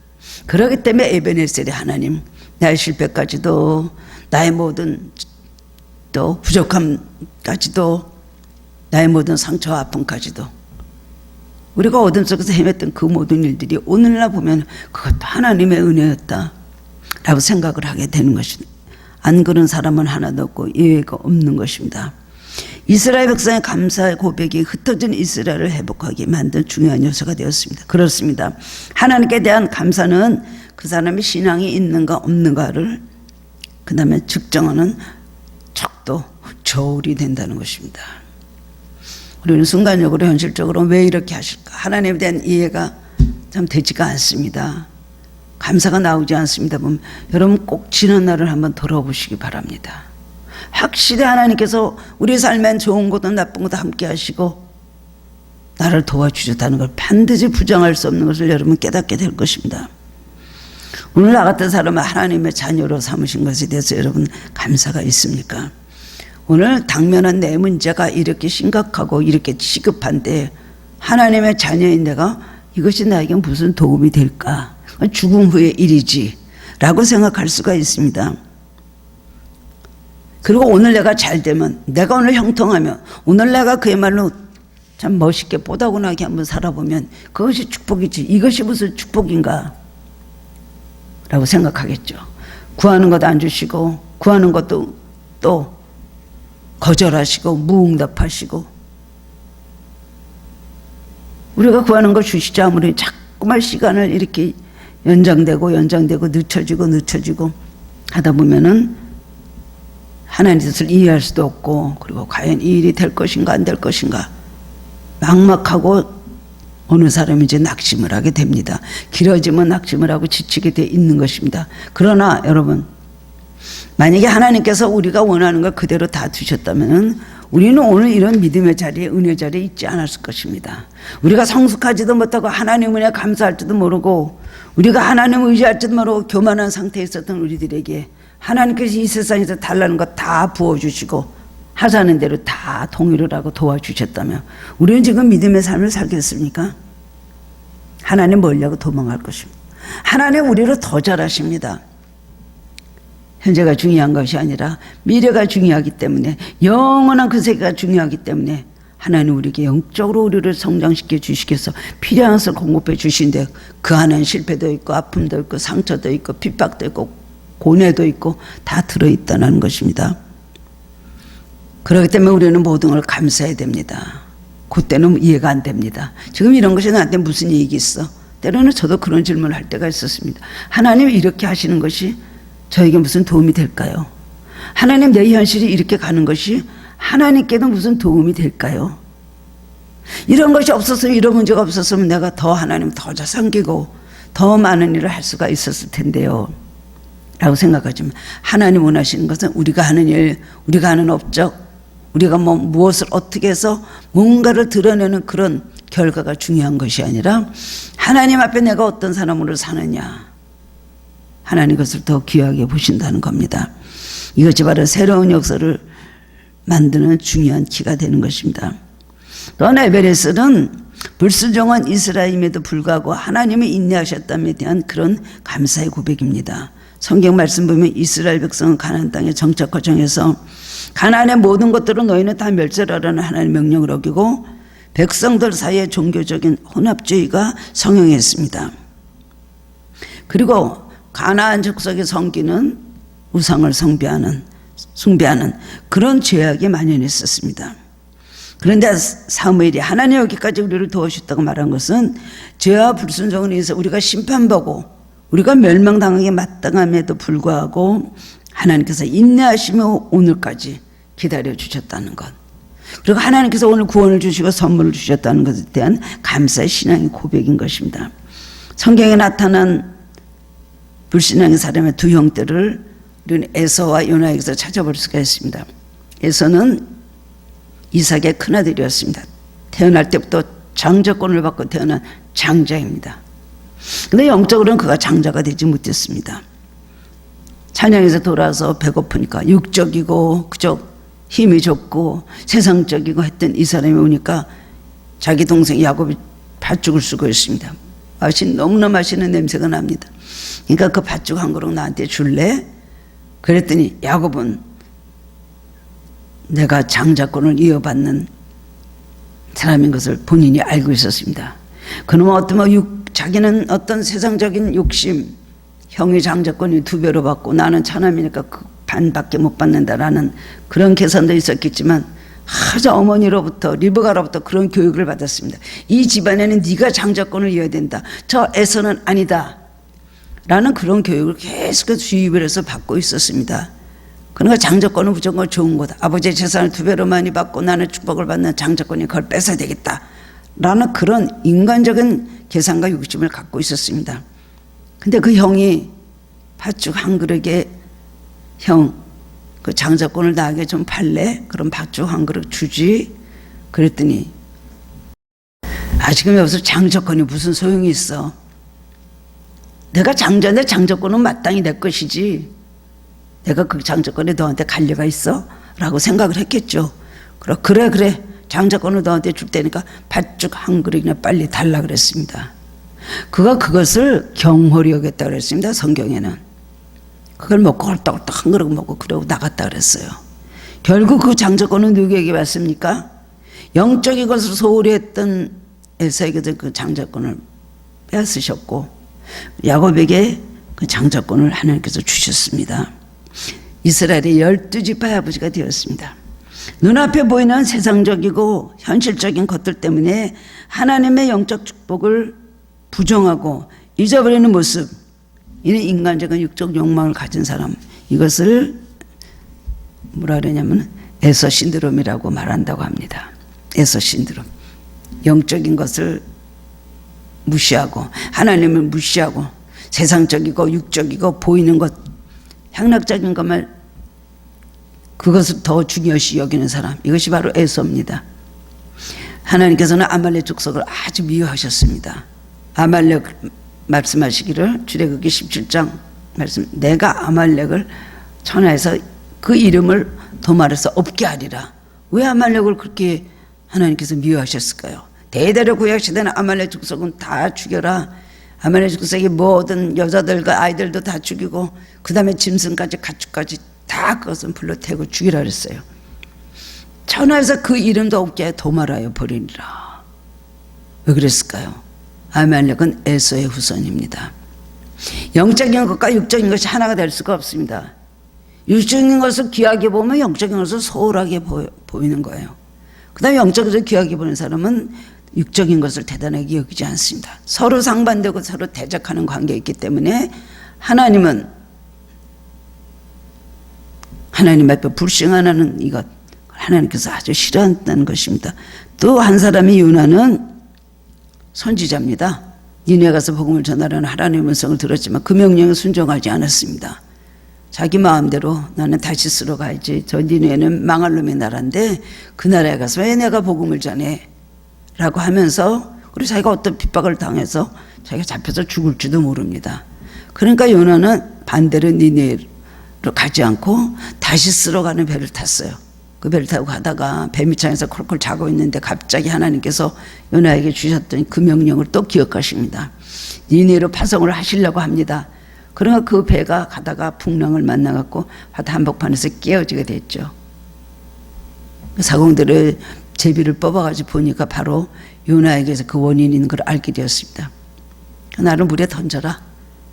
그렇기 때문에 에베네셀의 하나님, 나의 실패까지도, 나의 모든 또 부족함까지도, 나의 모든 상처와 아픔까지도, 우리가 어둠 속에서 헤맸던 그 모든 일들이 오늘날 보면 그것도 하나님의 은혜였다 라고 생각을 하게 되는 것입니다. 안 그런 사람은 하나도 없고 예외가 없는 것입니다. 이스라엘 백성의 감사의 고백이 흩어진 이스라엘을 회복하게 만든 중요한 요소가 되었습니다. 그렇습니다. 하나님께 대한 감사는 그 사람의 신앙이 있는가 없는가를 그 다음에 측정하는 척도 저울이 된다는 것입니다. 우리는 순간적으로 현실적으로 왜 이렇게 하실까? 하나님에 대한 이해가 참 되지가 않습니다. 감사가 나오지 않습니다. 보면 여러분 꼭 지난 날을 한번 돌아보시기 바랍니다. 확실히 하나님께서 우리 삶엔 좋은 것도 나쁜 것도 함께 하시고 나를 도와주셨다는 걸 반드시 부정할 수 없는 것을 여러분 깨닫게 될 것입니다. 오늘 나 같은 사람을 하나님의 자녀로 삼으신 것에 대해서 여러분 감사가 있습니까? 오늘 당면한 내 문제가 이렇게 심각하고 이렇게 시급한데 하나님의 자녀인 내가 이것이 나에게 무슨 도움이 될까? 죽음 후의 일이지 라고 생각할 수가 있습니다. 그리고 오늘 내가 잘 되면, 내가 오늘 형통하면, 오늘 내가 그야말로 참 멋있게 뽀다구나게 한번 살아보면 그것이 축복이지, 이것이 무슨 축복인가 라고 생각하겠죠. 구하는 것도 안 주시고 구하는 것도 또 거절하시고 무응답하시고, 우리가 구하는 걸 주시자 아무리 자꾸만 시간을 이렇게 연장되고 늦춰지고 하다 보면은 하나님 뜻을 이해할 수도 없고, 그리고 과연 이 일이 될 것인가 안 될 것인가 막막하고 어느 사람이 이제 낙심을 하게 됩니다. 길어지면 낙심을 하고 지치게 돼 있는 것입니다. 그러나 여러분, 만약에 하나님께서 우리가 원하는 걸 그대로 다 주셨다면 우리는 오늘 이런 믿음의 자리에, 은혜 자리에 있지 않았을 것입니다. 우리가 성숙하지도 못하고 하나님 은혜에 감사할지도 모르고 우리가 하나님을 의지할지도 모르고 교만한 상태에 있었던 우리들에게 하나님께서 이 세상에서 달라는 것 다 부어주시고 하자는 대로 다 동의를 하고 도와주셨다면 우리는 지금 믿음의 삶을 살겠습니까? 하나님 멀리하고 도망갈 것입니다. 하나님 우리를 더 잘하십니다. 현재가 중요한 것이 아니라 미래가 중요하기 때문에, 영원한 그 세계가 중요하기 때문에 하나님 우리에게 영적으로 우리를 성장시켜 주시기 위해서 필요한 것을 공급해 주신데, 그 안에는 실패도 있고 아픔도 있고 상처도 있고 핍박도 있고 고뇌도 있고 다 들어있다는 것입니다. 그렇기 때문에 우리는 모든 걸 감사해야 됩니다. 그때는 이해가 안 됩니다. 지금 이런 것이 나한테 무슨 이익이 있어? 때로는 저도 그런 질문을 할 때가 있었습니다. 하나님 이렇게 하시는 것이 저에게 무슨 도움이 될까요? 하나님 내 현실이 이렇게 가는 것이 하나님께도 무슨 도움이 될까요? 이런 것이 없었으면, 이런 문제가 없었으면 내가 더 하나님 더 잘 섬기고 더 많은 일을 할 수가 있었을 텐데요 라고 생각하지만, 하나님 원하시는 것은 우리가 하는 일, 우리가 하는 업적, 우리가 무엇을 어떻게 해서 뭔가를 드러내는 그런 결과가 중요한 것이 아니라 하나님 앞에 내가 어떤 사람으로 사느냐, 하나님 것을 더 귀하게 보신다는 겁니다. 이것이 바로 새로운 역사를 만드는 중요한 키가 되는 것입니다. 또한 에베레스는 불순종한 이스라엘임에도 불구하고 하나님이 인내하셨다에 대한 그런 감사의 고백입니다. 성경 말씀 보면 이스라엘 백성은 가나안 땅에 정착 과정에서 가나안의 모든 것들은 너희는 다 멸절하라는 하나님의 명령을 어기고 백성들 사이에 종교적인 혼합주의가 성행했습니다. 그리고 가나안 족속의 성기는 우상을 숭배하는 그런 죄악이 만연했었습니다. 그런데 사무엘이 하나님 여기까지 우리를 도와주셨다고 말한 것은 죄와 불순종을 인해서 우리가 심판받고 우리가 멸망당하게 마땅함에도 불구하고 하나님께서 인내하시며 오늘까지 기다려주셨다는 것, 그리고 하나님께서 오늘 구원을 주시고 선물을 주셨다는 것에 대한 감사의 신앙의 고백인 것입니다. 성경에 나타난 불신앙의 사람의 두 형태를 우리는 에서와 요나에게서 찾아볼 수가 있습니다. 에서는 이삭의 큰아들이었습니다. 태어날 때부터 장자권을 받고 태어난 장자입니다. 그런데 영적으로는 그가 장자가 되지 못했습니다. 찬양에서 돌아와서 배고프니까 육적이고 그저 힘이 좋고 세상적이고 했던 이 사람이 오니까 자기 동생 야곱이 팥죽을 쓰고 있습니다. 너무나 맛있는 냄새가 납니다. 그러니까 그 팥죽 한 그릇 나한테 줄래? 그랬더니 야곱은 내가 장자권을 이어받는 사람인 것을 본인이 알고 있었습니다. 그놈은 자기는 어떤 세상적인 욕심, 형의 장자권이 2배로 받고 나는 차남이니까 그 반밖에 못 받는다라는 그런 계산도 있었겠지만, 하자 어머니로부터, 리브가로부터 그런 교육을 받았습니다. 이 집안에는 네가 장자권을 이어야 된다, 저 에서는 아니다 라는 그런 교육을 계속해서 주입을 해서 받고 있었습니다. 그러니까 장자권은 무조건 좋은 거다. 아버지의 재산을 2배로 많이 받고 나는 축복을 받는 장자권이 그걸 뺏어야 되겠다 라는 그런 인간적인 계산과 욕심을 갖고 있었습니다. 근데 그 형이 팥죽 한 그릇에 형 그 장자권을 나에게 좀 팔래? 그럼 팥죽 한 그릇 주지? 그랬더니 지금 여기서 장자권이 무슨 소용이 있어? 내가 장자인데 장자권은 마땅히 내 것이지 내가 그 장자권에 너한테 갈 리가 있어? 라고 생각을 했겠죠. 그래 장자권을 너한테 줄 테니까 팥죽 한 그릇이나 빨리 달라 그랬습니다. 그가 그것을 경홀히 여겼다 그랬습니다. 성경에는. 그걸 먹고 헐떡헐떡 한 그릇 먹고 그러고 나갔다 그랬어요. 결국 그 장자권은 누구에게 왔습니까? 영적인 것을 소홀히 했던 에사에게도 그 장자권을 빼앗으셨고 야곱에게 그 장자권을 하나님께서 주셨습니다. 이스라엘의 12지파의 아버지가 되었습니다. 눈앞에 보이는 세상적이고 현실적인 것들 때문에 하나님의 영적 축복을 부정하고 잊어버리는 모습, 이는 인간적인 육적 욕망을 가진 사람, 이것을 뭐라 그러냐면 에서 신드롬이라고 말한다고 합니다. 에서 신드롬. 영적인 것을 무시하고 하나님을 무시하고 세상적이고 육적이고 보이는 것, 향락적인 것만 그것을 더 중요시 여기는 사람, 이것이 바로 에서입니다. 하나님께서는 아말렉 족속을 아주 미워하셨습니다. 아말렉 말씀하시기를 출애굽기 17장 말씀, 내가 아말렉을 천하에서 그 이름을 도말해서 없게 하리라. 왜 아말렉을 그렇게 하나님께서 미워하셨을까요? 대대로 구약시대는 아말렉 족속은 다 죽여라. 아말렉 족속의 모든 여자들과 아이들도 다 죽이고 그 다음에 짐승까지 가축까지 다 그것은 불러 태우고 죽이라 그랬어요. 천하에서 그 이름도 없게 도말하여 버리리라. 왜 그랬을까요? 아말렉은 에서의 후손입니다. 영적인 것과 육적인 것이 하나가 될 수가 없습니다. 육적인 것을 귀하게 보면 영적인 것을 소홀하게 보이는 거예요. 그 다음에 영적인 것을 귀하게 보는 사람은 육적인 것을 대단하게 여기지 않습니다. 서로 상반되고 서로 대적하는 관계에 있기 때문에 하나님은 하나님 앞에 불신하는 이것, 하나님께서 아주 싫어한다는 것입니다. 또 한 사람이 요나는 선지자입니다. 니네에 가서 복음을 전하라는 하나님의 음성을 들었지만 그 명령에 순종하지 않았습니다. 자기 마음대로 나는 다시스로 가야지, 저 니네는 망할 놈의 나라인데 그 나라에 가서 왜 내가 복음을 전해? 라고 하면서, 그리고 자기가 어떤 핍박을 당해서 자기가 잡혀서 죽을지도 모릅니다. 그러니까 요나는 반대로 니네로 가지 않고 다시스로 가는 배를 탔어요. 그 배를 타고 가다가 배 밑창에서 콜콜 자고 있는데 갑자기 하나님께서 요나에게 주셨던 그 명령을 또 기억하십니다. 니네로 파송을 하시려고 합니다. 그러나 그 배가 가다가 풍랑을 만나갖고 바다 한복판에서 깨어지게 됐죠. 사공들의 제비를 뽑아가지고 보니까 바로 요나에게서 그 원인이 있는 걸 알게 되었습니다. 나를 물에 던져라.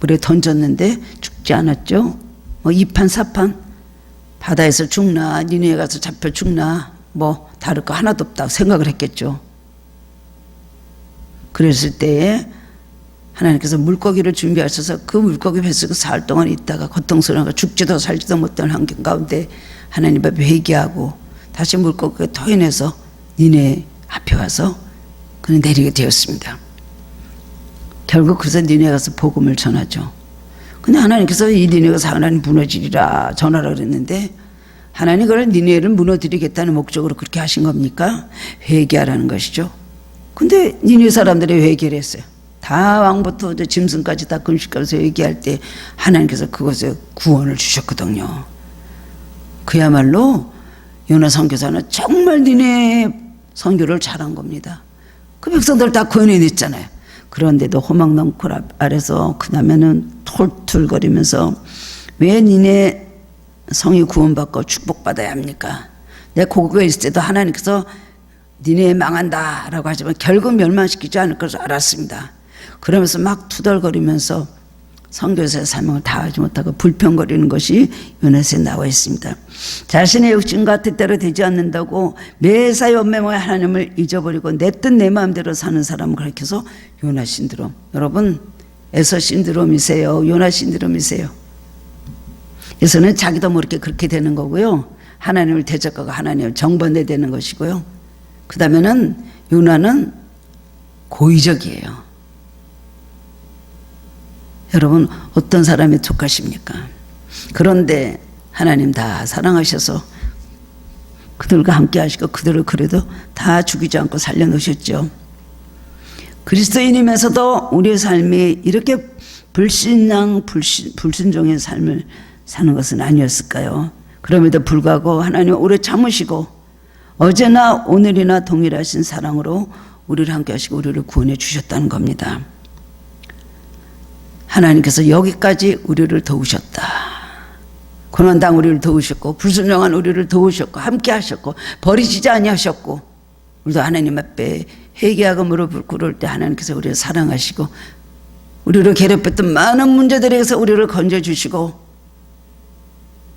물에 던졌는데 죽지 않았죠. 뭐 2판 4판 바다에서 죽나 니네에 가서 잡혀 죽나 뭐 다를 거 하나도 없다고 생각을 했겠죠. 그랬을 때에 하나님께서 물고기를 준비하셔서 그 물고기 뱃속에 사흘 동안 있다가 고통스러워서 죽지도 살지도 못하는 환경 가운데 하나님 앞에 회개하고 다시 물고기가 토해내서 니네 앞에 와서 그는 내리게 되었습니다. 결국 그래서 니네에 가서 복음을 전하죠. 근데 하나님께서 이 니네가 가서 하나님 무너지리라 전하라 그랬는데 하나님 그걸 니네를 무너뜨리겠다는 목적으로 그렇게 하신 겁니까? 회개하라는 것이죠. 근데 니네 사람들이 회개를 했어요. 다 왕부터 짐승까지 다 금식하면서 회개할 때 하나님께서 그것에 구원을 주셨거든요. 그야말로 요나 선교사는 정말 니네 선교를 잘한 겁니다. 그 백성들 다 구원해냈잖아요. 그런데도 호망덩굴 아래서 그 다음에는 툴툴거리면서 왜 니네 성이 구원받고 축복받아야 합니까? 내 고국에 있을 때도 하나님께서 니네 망한다 라고 하지만 결국 멸망시키지 않을 것을 알았습니다. 그러면서 막 투덜거리면서 선교사의 사명을 다하지 못하고 불평거리는 것이 요나서에 나와 있습니다. 자신의 욕심과 뜻대로 되지 않는다고 매사 연맹하여 하나님을 잊어버리고 내 뜻 내 마음대로 사는 사람을 가리켜서 요나 신드롬. 여러분 에서 신드롬이세요? 요나 신드롬이세요? 에서는 자기도 모르게 그렇게 되는 거고요. 하나님을 대적하고 하나님을 정반대되는 것이고요. 그 다음에는 요나는 고의적이에요. 여러분 어떤 사람에 속하십니까? 그런데 하나님 다 사랑하셔서 그들과 함께 하시고 그들을 그래도 다 죽이지 않고 살려놓으셨죠. 그리스도인이면서도 우리의 삶이 이렇게 불순종의 삶을 사는 것은 아니었을까요? 그럼에도 불구하고 하나님 오래 참으시고 어제나 오늘이나 동일하신 사랑으로 우리를 함께 하시고 우리를 구원해 주셨다는 겁니다. 하나님께서 여기까지 우리를 도우셨다. 고난당 우리를 도우셨고 불순종한 우리를 도우셨고 함께 하셨고 버리시지 아니하셨고 우리도 하나님 앞에 회개하고 무릎을 꿇을 때 하나님께서 우리를 사랑하시고 우리를 괴롭혔던 많은 문제들에서 우리를 건져주시고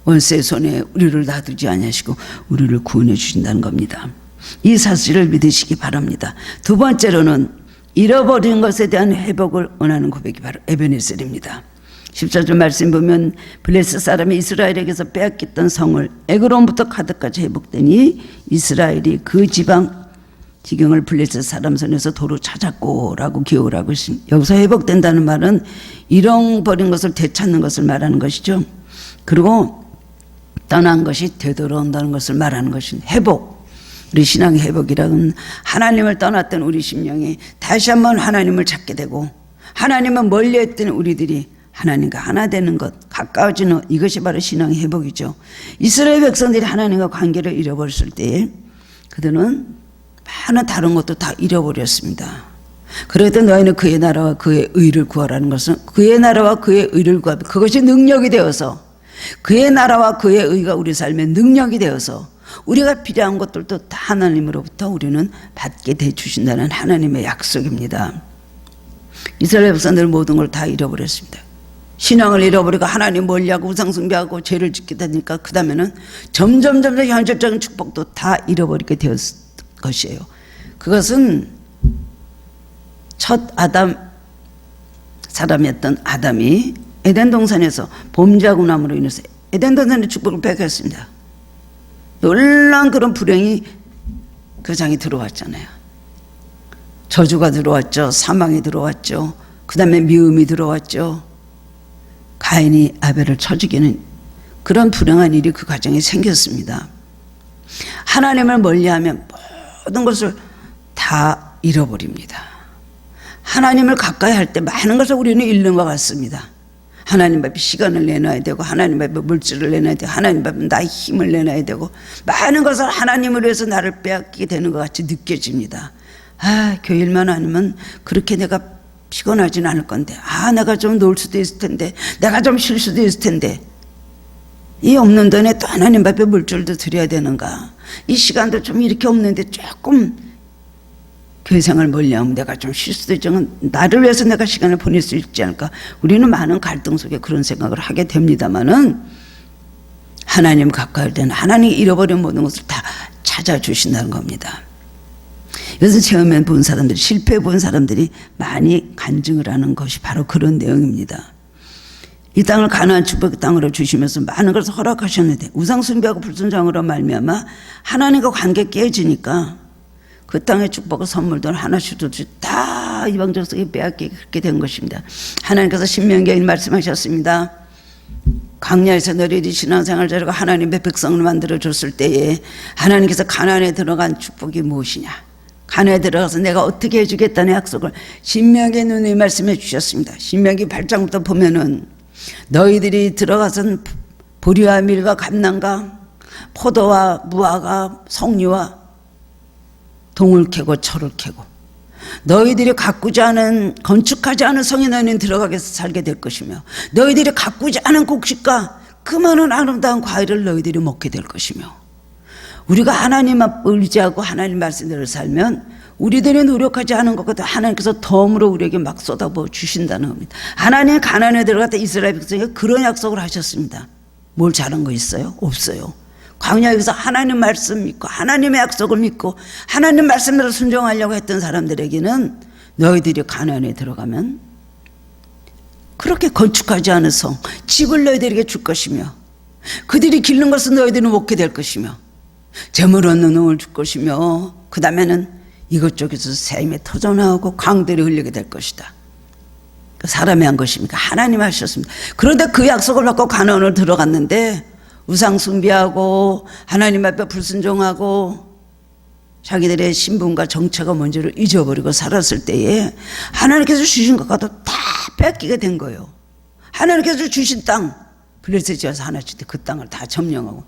원수의 손에 우리를 놔두지 아니하시고 우리를 구원해 주신다는 겁니다. 이 사실을 믿으시기 바랍니다. 두 번째로는 잃어버린 것에 대한 회복을 원하는 고백이 바로 에베네셀입니다. 14절 말씀 보면 블레셋 사람이 이스라엘에게서 빼앗겼던 성을 에그론부터 가드까지 회복되니 이스라엘이 그 지경을 블레셋 사람 손에서 도로 찾았고 라고 기억을 하고 있습니다. 여기서 회복된다는 말은 잃어버린 것을 되찾는 것을 말하는 것이죠. 그리고 떠난 것이 되돌아온다는 것을 말하는 것은 회복. 우리 신앙의 회복이라는 하나님을 떠났던 우리 심령이 다시 한번 하나님을 찾게 되고 하나님을 멀리했던 우리들이 하나님과 하나 되는 것, 가까워지는 이것이 바로 신앙의 회복이죠. 이스라엘 백성들이 하나님과 관계를 잃어버렸을 때에 그들은 많은 다른 것도 다 잃어버렸습니다. 그래도 너희는 그의 나라와 그의 의를 구하라는 것은 그의 나라와 그의 의를 구하면 그것이 능력이 되어서 그의 나라와 그의 의가 우리 삶의 능력이 되어서 우리가 필요한 것들도 다 하나님으로부터 우리는 받게 해주신다는 하나님의 약속입니다. 이스라엘 백성들은 모든 걸 다 잃어버렸습니다. 신앙을 잃어버리고 하나님 멀리하고 우상숭배하고 죄를 짓게 되니까 그 다음에는 점점 현실적인 축복도 다 잃어버리게 되었을 것이에요. 그것은 첫 아담 사람이었던 아담이 에덴 동산에서 범죄하고 남으로 인해서 에덴 동산의 축복을 뺏겼습니다. 놀라운 그런 불행이 그 장에 들어왔잖아요. 저주가 들어왔죠. 사망이 들어왔죠. 그 다음에 미움이 들어왔죠. 가인이 아벨을 쳐 죽이는 그런 불행한 일이 그 가정에 생겼습니다. 하나님을 멀리하면 모든 것을 다 잃어버립니다. 하나님을 가까이 할 때 많은 것을 우리는 잃는 것 같습니다. 하나님 앞에 시간을 내놔야 되고 하나님 앞에 물질을 내놔야 되고 하나님 앞에 나의 힘을 내놔야 되고 많은 것을 하나님을 위해서 나를 빼앗기게 되는 것 같이 느껴집니다. 교일만 아니면 그렇게 내가 피곤하진 않을 건데 내가 좀 놀 수도 있을 텐데 내가 좀 쉴 수도 있을 텐데 이 없는 돈에 또 하나님 앞에 물질도 드려야 되는가, 이 시간도 좀 이렇게 없는데 조금 교회 생활 멀리하면 내가 좀 쉴 수도 있지만 나를 위해서 내가 시간을 보낼 수 있지 않을까. 우리는 많은 갈등 속에 그런 생각을 하게 됩니다마는 하나님 가까이 할 때는 하나님이 잃어버린 모든 것을 다 찾아주신다는 겁니다. 이것은 체험해 본 사람들이, 실패해 본 사람들이 많이 간증을 하는 것이 바로 그런 내용입니다. 이 땅을 가나안 축복의 땅으로 주시면서 많은 것을 허락하셨는데 우상숭배하고 불순종으로 말미암아 하나님과 관계 깨지니까 그 땅의 축복과 선물들 하나씩 다 이방적 속에 빼앗기게 그렇게 된 것입니다. 하나님께서 신명기에 말씀하셨습니다. 광야에서 너희들이 신앙생활 잘하고 하나님의 백성을 만들어줬을 때에 하나님께서 가나안에 들어간 축복이 무엇이냐, 가나안에 들어가서 내가 어떻게 해주겠다는 약속을 신명기에 누누이 말씀해 주셨습니다. 신명기 8장부터 보면은 너희들이 들어가선 보리와 밀과 감난과 포도와 무화과 석류와 동을 캐고 철을 캐고 너희들이 가꾸지 않은, 건축하지 않은 성에 너희는 들어가게 살게 될 것이며 너희들이 가꾸지 않은 곡식과 그 많은 아름다운 과일을 너희들이 먹게 될 것이며, 우리가 하나님 앞을 의지하고 하나님 말씀대로 살면 우리들이 노력하지 않은 것보다 하나님께서 덤으로 우리에게 막 쏟아부어 주신다는 겁니다. 하나님 가나안에 들어갔다 이스라엘 백성에게 그런 약속을 하셨습니다. 뭘 잘한 거 있어요? 없어요. 광야에서 하나님 말씀 믿고 하나님의 약속을 믿고 하나님 말씀대로 순종하려고 했던 사람들에게는 너희들이 가나안에 들어가면 그렇게 건축하지 않은 성, 집을 너희들에게 줄 것이며 그들이 기른 것은 너희들은 먹게 될 것이며 재물 얻는 놈을 줄 것이며 그 다음에는 이것저것에서 샘이 터져나오고 강들이 흘리게 될 것이다. 사람이 한 것입니까? 하나님 하셨습니다. 그런데 그 약속을 받고 가나안으로 들어갔는데 우상 숭배하고 하나님 앞에 불순종하고 자기들의 신분과 정체가 뭔지를 잊어버리고 살았을 때에 하나님께서 주신 것과도 다 뺏기게 된 거예요. 하나님께서 주신 땅 블레셋 지어서 하나 줄 때 그 땅을 다 점령하고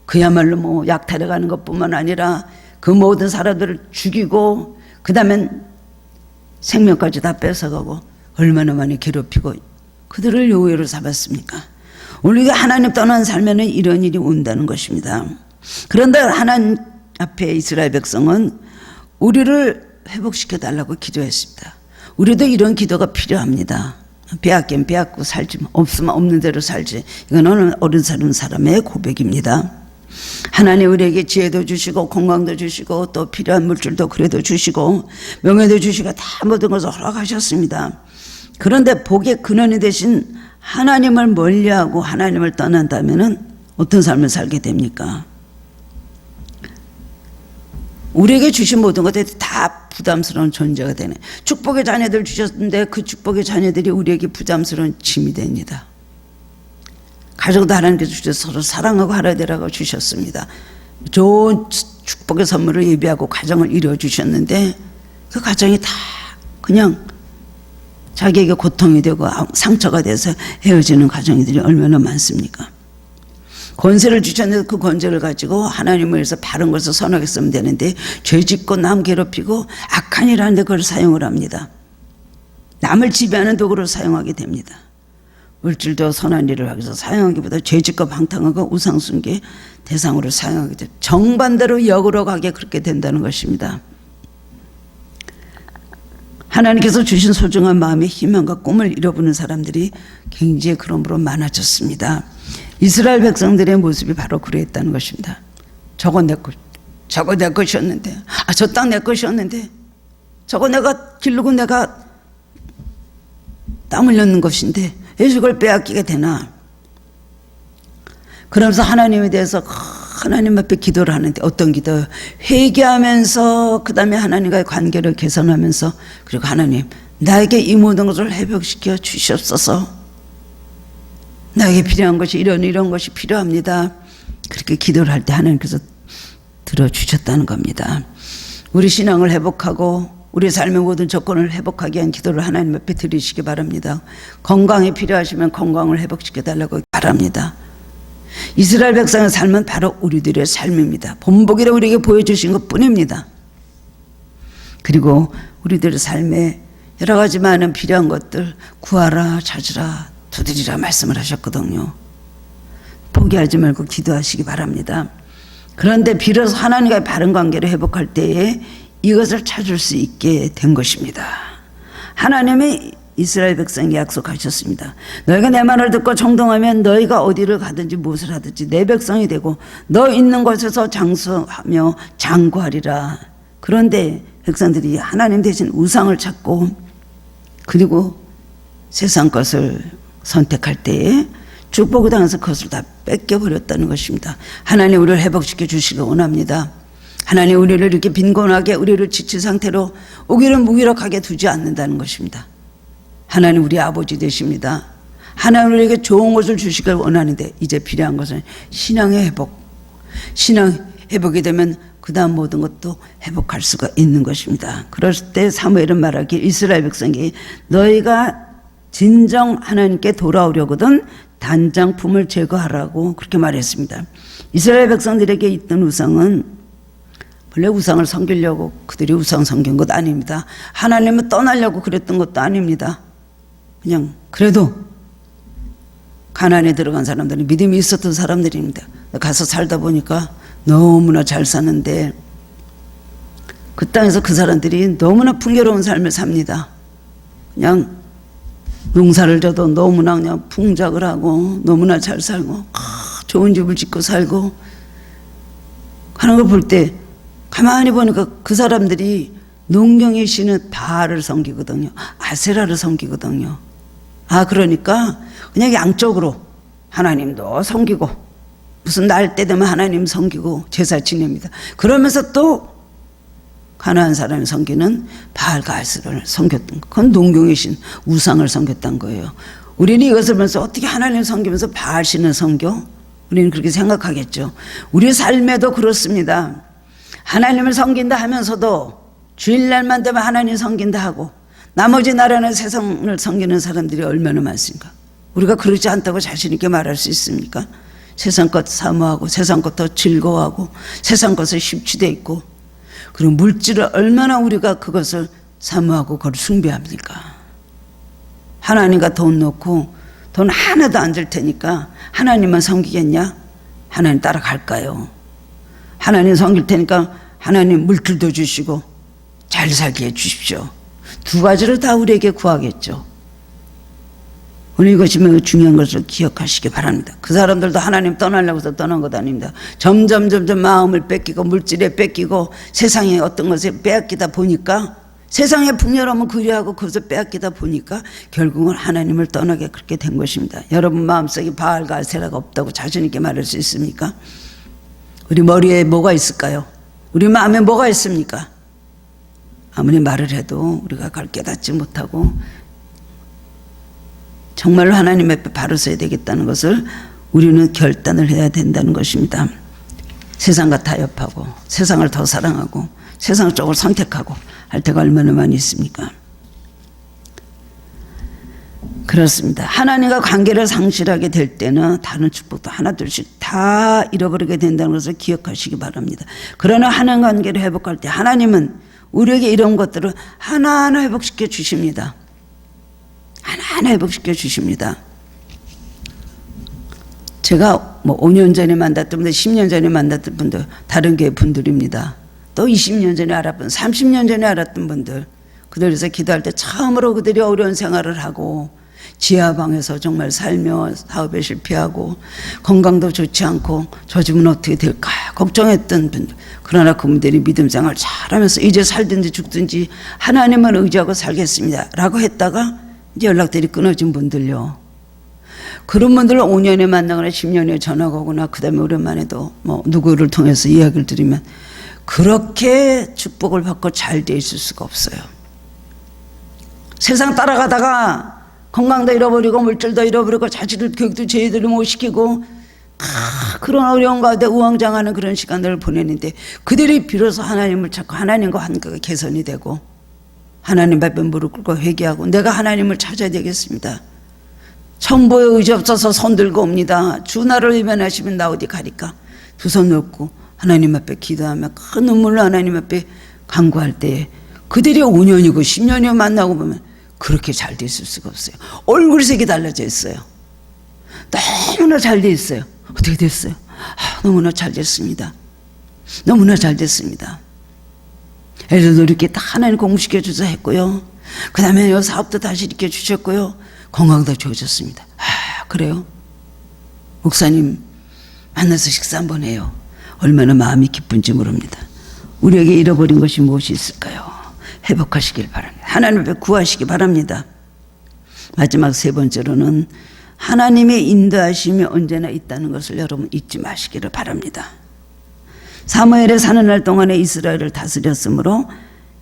그야말로 뭐 약탈해 가는 것뿐만 아니라 그 모든 사람들을 죽이고 그 다음엔 생명까지 다 뺏어가고 얼마나 많이 괴롭히고 그들을 요회로 삼았습니까? 우리가 하나님 떠난 삶에는 이런 일이 온다는 것입니다. 그런데 하나님 앞에 이스라엘 백성은 우리를 회복시켜 달라고 기도했습니다. 우리도 이런 기도가 필요합니다. 빼앗긴 빼앗고 살지 없으면 없는 대로 살지. 이거는 어른 사람의 고백입니다. 하나님 우리에게 지혜도 주시고 건강도 주시고 또 필요한 물질도 그래도 주시고 명예도 주시고 다 모든 것을 허락하셨습니다. 그런데 복의 근원이 되신 하나님을 멀리하고 하나님을 떠난다면 어떤 삶을 살게 됩니까? 우리에게 주신 모든 것들이 다 부담스러운 존재가 되네. 축복의 자녀들 주셨는데 그 축복의 자녀들이 우리에게 부담스러운 짐이 됩니다. 가정도 하나님께서 주셔서 서로 사랑하고 하나야 되라고 주셨습니다. 좋은 축복의 선물을 예비하고 가정을 이루어주셨는데 그 가정이 다 그냥 자기에게 고통이 되고 상처가 돼서 헤어지는 가정들이 얼마나 많습니까? 권세를 주셨는데 그 권세를 가지고 하나님을 위해서 바른 것을 선하게 쓰면 되는데 죄짓고 남 괴롭히고 악한 일 하는데 그걸 사용을 합니다. 남을 지배하는 도구로 사용하게 됩니다. 물질도 선한 일을 하기 위해서 사용하기보다 죄짓고 방탕하고 우상숭배 대상으로 사용하게 됩니다. 정반대로 역으로 가게 그렇게 된다는 것입니다. 하나님께서 주신 소중한 마음의 희망과 꿈을 잃어버리는 사람들이 굉장히 그러므로 많아졌습니다. 이스라엘 백성들의 모습이 바로 그랬다는 것입니다. 저거 내 것이었는데, 저 땅 내 것이었는데, 저거 내가 기르고 내가 땀 흘렸는 것인데 왜 이걸 빼앗기게 되나? 그러면서 하나님에 대해서 하나님 앞에 기도를 하는데 어떤 기도? 회개하면서 그 다음에 하나님과의 관계를 개선하면서 그리고 하나님 나에게 이 모든 것을 회복시켜 주시옵소서. 나에게 필요한 것이 이런 것이 필요합니다. 그렇게 기도를 할 때 하나님께서 들어주셨다는 겁니다. 우리 신앙을 회복하고 우리 삶의 모든 조건을 회복하기 위한 기도를 하나님 앞에 드리시기 바랍니다. 건강이 필요하시면 건강을 회복시켜 달라고 바랍니다. 이스라엘 백성의 삶은 바로 우리들의 삶입니다. 본보기로 우리에게 보여주신 것 뿐입니다. 그리고 우리들의 삶에 여러 가지 많은 필요한 것들 구하라 찾으라 두드리라 말씀을 하셨거든요. 포기하지 말고 기도하시기 바랍니다. 그런데 비로소 하나님과의 바른 관계를 회복할 때에 이것을 찾을 수 있게 된 것입니다. 하나님이 이스라엘 백성에게 약속하셨습니다. 너희가 내 말을 듣고 정동하면 너희가 어디를 가든지 무엇을 하든지 내 백성이 되고 너 있는 곳에서 장수하며 장구하리라. 그런데 백성들이 하나님 대신 우상을 찾고 그리고 세상 것을 선택할 때에 축복을 당해서 그것을 다 뺏겨버렸다는 것입니다. 하나님 우리를 회복시켜 주시기 원합니다. 하나님 우리를 이렇게 빈곤하게 우리를 지친 상태로 오기를 무기력하게 두지 않는다는 것입니다. 하나님 우리 아버지 되십니다. 하나님 우리에게 좋은 것을 주시길 원하는데 이제 필요한 것은 신앙의 회복. 신앙 회복이 되면 그 다음 모든 것도 회복할 수가 있는 것입니다. 그럴 때 사무엘은 말하길 이스라엘 백성에게 너희가 진정 하나님께 돌아오려거든 단장품을 제거하라고 그렇게 말했습니다. 이스라엘 백성들에게 있던 우상은 원래 우상을 섬기려고 그들이 우상 섬긴 것 아닙니다. 하나님을 떠나려고 그랬던 것도 아닙니다. 그냥 그래도 가나안에 들어간 사람들은 믿음이 있었던 사람들입니다. 가서 살다 보니까 너무나 잘 사는데 그 땅에서 그 사람들이 너무나 풍요로운 삶을 삽니다. 그냥 농사를 져도 너무나 그냥 풍작을 하고 너무나 잘 살고 좋은 집을 짓고 살고 하는 걸 볼 때 가만히 보니까 그 사람들이 농경의 신은 바알을 섬기거든요. 아세라를 섬기거든요. 그러니까 그냥 양쪽으로 하나님도 섬기고 무슨 날 때 되면 하나님 섬기고 제사 지냅니다. 그러면서 또 가나안 사람이 섬기는 바알과 아스라를 섬겼던 거. 그건 농경의 신 우상을 섬겼던 거예요. 우리는 이것을 보면서 어떻게 하나님을 섬기면서 바알 신을 섬겨? 우리는 그렇게 생각하겠죠. 우리 삶에도 그렇습니다. 하나님을 섬긴다 하면서도 주일날만 되면 하나님 섬긴다 하고 나머지 나라는 세상을 섬기는 사람들이 얼마나 많습니까? 우리가 그러지 않다고 자신 있게 말할 수 있습니까? 세상 것 사모하고 세상 것 더 즐거워하고 세상 것에 심취되어 있고 그리고 물질을 얼마나 우리가 그것을 사모하고 그걸 숭배합니까? 하나님과 돈 놓고 돈 하나도 안 줄 테니까 하나님만 섬기겠냐? 하나님 따라갈까요? 하나님 섬길 테니까 하나님 물질도 주시고 잘 살게 해주십시오. 두 가지를 다 우리에게 구하겠죠. 오늘 이것이 매우 중요한 것을 기억하시기 바랍니다. 그 사람들도 하나님 떠나려고 해서 떠난 것 아닙니다. 점점 마음을 뺏기고 물질에 뺏기고 세상에 어떤 것에 빼앗기다 보니까 세상의 풍요로움은 그리하고 그것을 빼앗기다 보니까 결국은 하나님을 떠나게 그렇게 된 것입니다. 여러분 마음속에 바알과 아세라가 없다고 자신 있게 말할 수 있습니까? 우리 머리에 뭐가 있을까요? 우리 마음에 뭐가 있습니까? 아무리 말을 해도 우리가 그걸 깨닫지 못하고 정말로 하나님 앞에 바로 서야 되겠다는 것을 우리는 결단을 해야 된다는 것입니다. 세상과 타협하고 세상을 더 사랑하고 세상 쪽을 선택하고 할 때가 얼마나 많이 있습니까? 그렇습니다. 하나님과 관계를 상실하게 될 때는 다른 축복도 하나둘씩 다 잃어버리게 된다는 것을 기억하시기 바랍니다. 그러나 하나님 관계를 회복할 때 하나님은 우리에게 이런 것들을 하나하나 회복시켜 주십니다. 하나하나 회복시켜 주십니다. 제가 5년 전에 만났던 분들, 10년 전에 만났던 분들, 다른 교회 분들입니다. 또 20년 전에 알았던, 30년 전에 알았던 분들, 그들에서 기도할 때 처음으로 그들이 어려운 생활을 하고 지하방에서 정말 살며 사업에 실패하고 건강도 좋지 않고 저 집은 어떻게 될까 걱정했던 분들, 그러나 그분들이 믿음 생활 잘하면서 이제 살든지 죽든지 하나님만 의지하고 살겠습니다 라고 했다가 이제 연락들이 끊어진 분들요, 그런 분들을 5년에 만나거나 10년에 전화가 오거나 그 다음에 오랜만에도 누구를 통해서 이야기를 들으면 그렇게 축복을 받고 잘 돼 있을 수가 없어요. 세상 따라가다가 건강도 잃어버리고 물질도 잃어버리고 자식들 교육도 제대로 못 시키고 그런 어려운 가운데 우왕좌왕하는 그런 시간들을 보내는데 그들이 비로소 하나님을 찾고 하나님과 관계가 개선이 되고 하나님 앞에 무릎 꿇고 회개하고 내가 하나님을 찾아야 되겠습니다. 천보에 의지 없어서 손 들고 옵니다. 주 나를 외면하시면 나 어디 가리까. 두 손 놓고 하나님 앞에 기도하며 큰 눈물로 하나님 앞에 간구할 때에 그들이 5년이고 10년이고 만나고 보면 그렇게 잘 돼 있을 수가 없어요. 얼굴색이 달라져 있어요. 너무나 잘 돼 있어요. 어떻게 됐어요? 너무나 잘 됐습니다. 너무나 잘 됐습니다. 애들도 이렇게 다 하나님 공부시켜 주셔서 했고요. 그 다음에 사업도 다시 이렇게 주셨고요. 건강도 좋아졌습니다. 그래요? 목사님 만나서 식사 한번 해요. 얼마나 마음이 기쁜지 모릅니다. 우리에게 잃어버린 것이 무엇이 있을까요? 회복하시길 바랍니다. 하나님 앞에 구하시기 바랍니다. 마지막 세 번째로는 하나님의 인도하심이 언제나 있다는 것을 여러분 잊지 마시기를 바랍니다. 사무엘에 사는 날 동안에 이스라엘을 다스렸으므로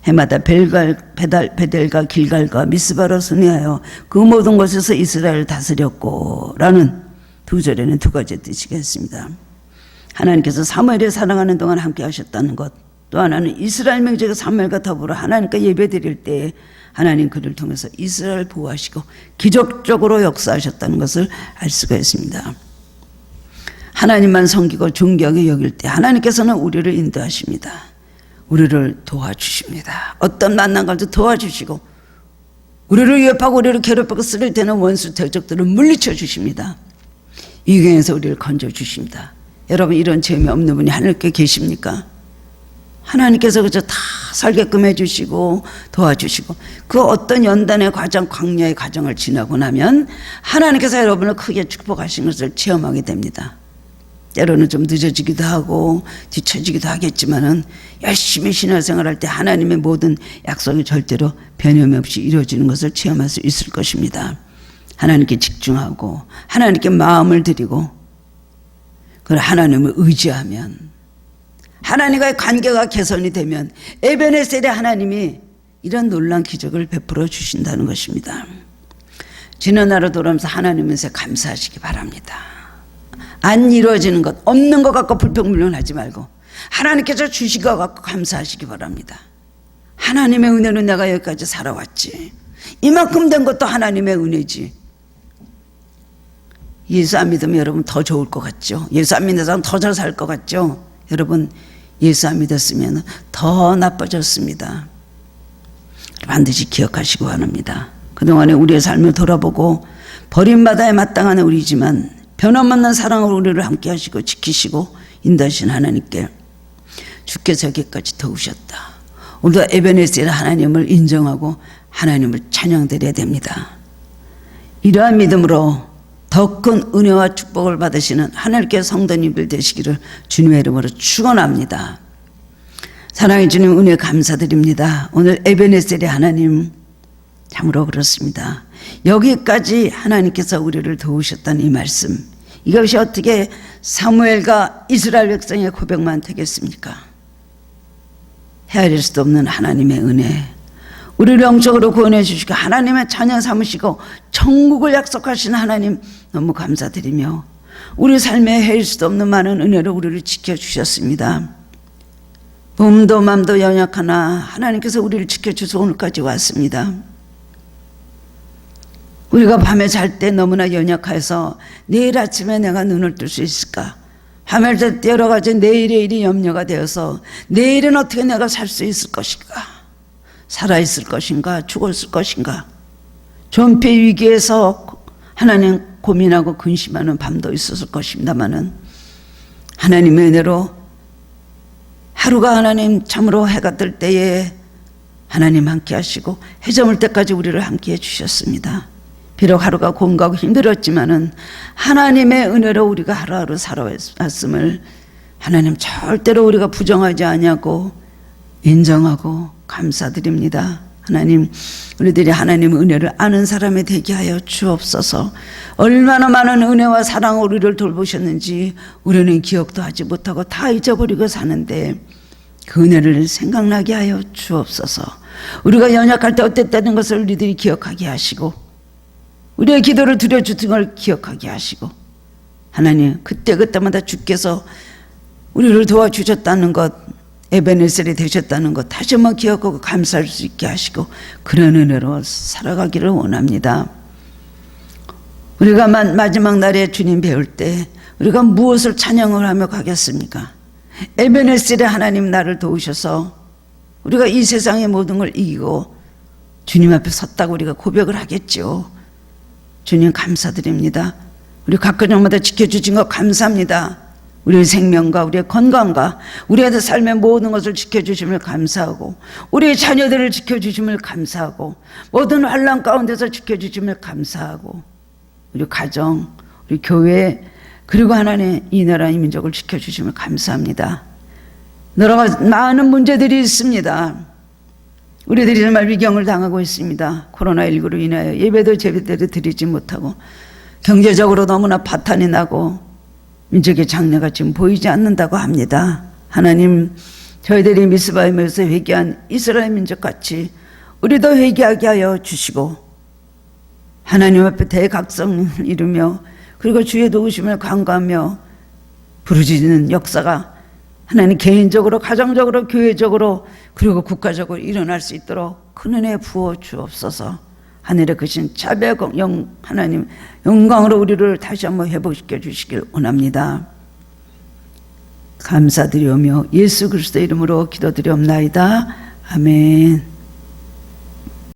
해마다 베델과 길갈과 미스바로 순회하여 그 모든 곳에서 이스라엘을 다스렸고 라는 두 절에는 두 가지 뜻이겠습니다. 하나님께서 사무엘에 살아가는 동안 함께 하셨다는 것, 또 하나는 이스라엘 명제가 사무엘과 더불어 하나님께 예배드릴 때 하나님 그를 통해서 이스라엘 보호하시고 기적적으로 역사하셨다는 것을 알 수가 있습니다. 하나님만 섬기고 존경히 여길 때 하나님께서는 우리를 인도하십니다. 우리를 도와주십니다. 어떤 만난 것도 도와주시고 우리를 위협하고 우리를 괴롭히고 쓰릴 때는 원수 대적들을 물리쳐 주십니다. 이경에서 우리를 건져주십니다. 여러분 이런 재미없는 분이 하늘께 계십니까? 하나님께서 그저 다 살게끔 해주시고 도와주시고 그 어떤 연단의 과정, 광야의 과정을 지나고 나면 하나님께서 여러분을 크게 축복하신 것을 체험하게 됩니다. 때로는 좀 늦어지기도 하고 뒤처지기도 하겠지만은 열심히 신앙생활할 때 하나님의 모든 약속이 절대로 변함없이 이루어지는 것을 체험할 수 있을 것입니다. 하나님께 집중하고 하나님께 마음을 드리고 그걸 하나님을 의지하면, 하나님과의 관계가 개선이 되면 에베네셀의 하나님이 이런 놀라운 기적을 베풀어 주신다는 것입니다. 지난 하루 돌아오면서 하나님께 감사하시기 바랍니다. 안 이루어지는 것, 없는 것 갖고 불평불만하지 말고 하나님께서 주신 것 갖고 감사하시기 바랍니다. 하나님의 은혜로 내가 여기까지 살아왔지. 이만큼 된 것도 하나님의 은혜지. 예수 안 믿으면 여러분 더 좋을 것 같죠? 예수 안 믿는 사람 더 잘 살 것 같죠? 여러분, 예수 안 믿었으면 더 나빠졌습니다. 반드시 기억하시기 바랍니다. 그동안에 우리의 삶을 돌아보고 버림받아야 마땅한 우리지만 변함없는 사랑으로 우리를 함께 하시고 지키시고 인도하신 하나님께 주께서 여기까지 도우셨다. 우리가 에베네셀 하나님을 인정하고 하나님을 찬양드려야 됩니다. 이러한 믿음으로 더 큰 은혜와 축복을 받으시는 하나님께 성도님들 되시기를 주님의 이름으로 축원합니다. 사랑의 주님, 은혜 감사드립니다. 오늘 에베네셀의 하나님 참으로 그렇습니다. 여기까지 하나님께서 우리를 도우셨다는 이 말씀, 이것이 어떻게 사무엘과 이스라엘 백성의 고백만 되겠습니까? 헤아릴 수도 없는 하나님의 은혜, 우리를 영적으로 구원해 주시고 하나님의 자녀 삼으시고 천국을 약속하신 하나님 너무 감사드리며 우리 삶에 헤아릴 수도 없는 많은 은혜로 우리를 지켜주셨습니다. 몸도 맘도 연약하나 하나님께서 우리를 지켜주셔서 오늘까지 왔습니다. 우리가 밤에 잘 때 너무나 연약해서 내일 아침에 내가 눈을 뜰 수 있을까? 밤에 잘 때 여러 가지 내일의 일이 염려가 되어서 내일은 어떻게 내가 살 수 있을 것인가? 살아있을 것인가? 죽었을 것인가? 존폐 위기에서 하나님 고민하고 근심하는 밤도 있었을 것입니다마는 하나님의 은혜로 하루가 하나님 참으로 해가 뜰 때에 하나님 함께 하시고 해 저물 때까지 우리를 함께 해주셨습니다. 비록 하루가 공고하고 힘들었지만은 하나님의 은혜로 우리가 하루하루 살아왔음을 하나님 절대로 우리가 부정하지 아니하고 인정하고 감사드립니다. 하나님, 우리들이 하나님의 은혜를 아는 사람이 되게 하여 주옵소서. 얼마나 많은 은혜와 사랑으로 우리를 돌보셨는지 우리는 기억도 하지 못하고 다 잊어버리고 사는데 그 은혜를 생각나게 하여 주옵소서. 우리가 연약할 때 어땠다는 것을 우리들이 기억하게 하시고 우리의 기도를 드려주신 걸 기억하게 하시고 하나님, 그때마다 주께서 우리를 도와주셨다는 것, 에베네셀이 되셨다는 것 다시 한번 기억하고 감사할 수 있게 하시고 그런 은혜로 살아가기를 원합니다. 우리가 마지막 날에 주님 배울 때 우리가 무엇을 찬양을 하며 가겠습니까? 에베네셀의 하나님 나를 도우셔서 우리가 이 세상의 모든 걸 이기고 주님 앞에 섰다고 우리가 고백을 하겠죠. 주님 감사드립니다. 우리 각가정마다 지켜주신 것 감사합니다. 우리의 생명과 우리의 건강과 우리의 삶의 모든 것을 지켜주심을 감사하고 우리의 자녀들을 지켜주심을 감사하고 모든 환난 가운데서 지켜주심을 감사하고 우리 가정, 우리 교회 그리고 하나님 이 나라 이 민족을 지켜주심을 감사합니다. 여러 가지 많은 문제들이 있습니다. 우리들이 정말 위경을 당하고 있습니다. 코로나19로 인하여 예배도 제대로 드리지 못하고 경제적으로 너무나 파탄이 나고 민족의 장래가 지금 보이지 않는다고 합니다. 하나님, 저희들이 미스바에 모여서 회개한 이스라엘 민족같이 우리도 회개하게 하여 주시고 하나님 앞에 대각성을 이루며 그리고 주의 도우심을 간구하며 부르짖는 역사가 하나님 개인적으로 가정적으로 교회적으로 그리고 국가적으로 일어날 수 있도록 큰 은혜 부어 주옵소서. 하늘에 크신 자비의 하나님 영광으로 우리를 다시 한번 회복시켜 주시길 원합니다. 감사드리오며 예수 그리스도의 이름으로 기도드리옵나이다. 아멘.